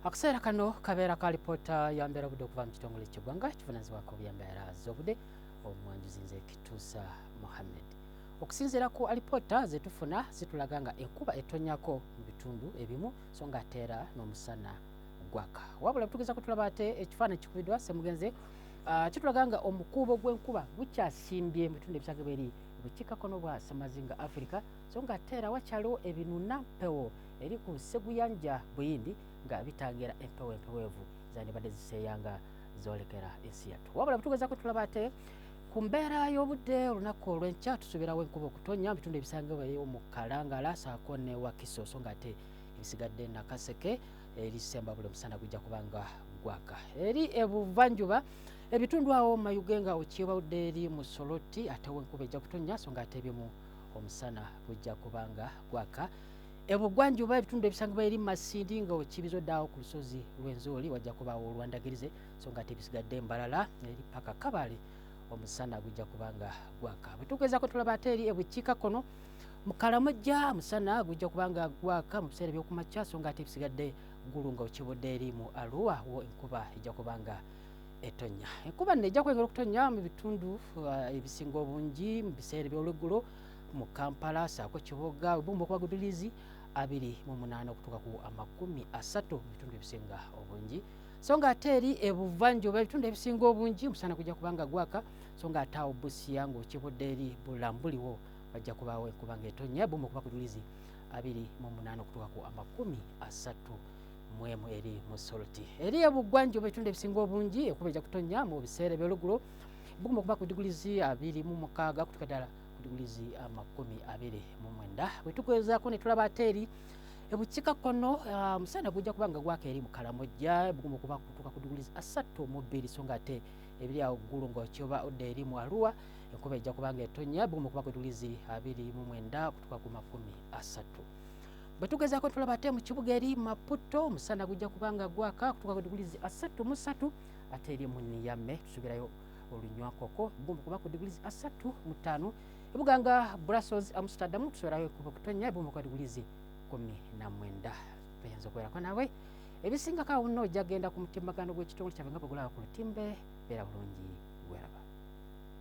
Akaseera kano kabeera ka alipoota ya mbeera budde okuva mu kitongole ky'eggwanga kivunaanyizibwako by'embeera z'obudde omwanjuzi nze Kituusa Mohammed. Okusinziira ku alipoota ze tufuna zitulaga nga enkuba etonnyako mu bitundu ebimu so ng'ate era n'omusana gwaka. Wabula tugeza kutulaba ate ekifaananyi kikubiddwa Ssemugenze kitulaga nga omukuubo gw'enkuba gukyasimbye mu bitundu ebisangibwa eri bukiikakkono bwa Ssemazinga Africa so ng'ate era wakyaliwo ebinuna mpewo eri ku Sseguyanja Buyindi nga bitangira empewo empeweevu zandibadde ziseeyanga zoolekera ensi yattu. Wabula tugeza kutulaba ate ku mbeera y'obudde olunaku olw'enkya tusuubirawo enkuba okutonnya mu bitundu ebisangibwa mu Kalangala saako ne Wakiso so ng'ate ebisigadde Nakaseke eri Ssembabule omusana gujja kubanga gwaka. Eri ebuvanjuba ebitundu awo Mayugenga okyebawudde eri mu Soroti ate enkuba ejja kutonnya so ng'ate ebimu omusana gujja kubanga gwaka. Ebugwanjuba ebitundu ebisangibwa eri Masindi nga okibizodde awo ku lusozi lw'Enzooli wajja kubaawo olwandagirize so ng'ate ebisigadde Mbalala eri paka Kabale omusana gujja kubanga gwaka. Bwe tugezaako tulaba ate eri ebukiikakkono mu Kalamojja omusana gujja kubanga gwaka mu biseera by'okumakya so ng'ate ebisigadde Gulu nga okibudde eri mu Arua wo enkuba ejja kubanga etonnya. Enkuba nno ejja kwengera okutonnya mu bitundu ebisinga obungi mu biseera by'olweggulo mu Kampala saako Kiboga Bumba okuba Gudurizi 28 okutuuka ku 30 mu bitundu ebisinga obungi so ng'ate eri ebuvanjuba ebitundu ebisinga obungi omusana gujja kubanga gwaka so ng'ate awo Busia ng'okibudde eri Bulambuliwo bajja kubaawo enkuba ng'etonnya Bumba okuba Gudurizi 28 okutuuka ku 31 eri mu Soroti. Eri ebugwanjuba ebitundu ebisinga obungi enkuba ejja kutonnya mu biseera by'olweggulo Bumba okuba Gudurizi 26 kutuuka ddala Gudurizi 29. Bwe tugezaako ne tulaba ate eri ebukiikakkono omusana gujja kubanga gwaka eri mu Kalamojja Buguma okuba kutuuka ku Gudurizi 32 so ng'ate ebiri awo Gulu ng'okyebawudde eri mu Arua enkuba ejja kubanga etonnya Buguma okuba Gudurizi 29 kutuuka ku 30. Bwe tugezaako tulaba ate mu kibuga eri Maputo omusana gujja kubanga gwaka kutuuka ku Gudurizi 33 ate eri mu Niamey tusuubirayo olunywakoko Buguma okuba ku Gudurizi 35. Ebuganga Brussels Amsterdam tusuubirayo enkuba okutonnya Buguma okuba Gudurizi 19. Tuyinza okubeerako naawe ebisingako awo nno ojja genda ku mutimbagano gw'ekitongole kyabwe nga bwe gulaba ku lutimbe beera bulungi weraba.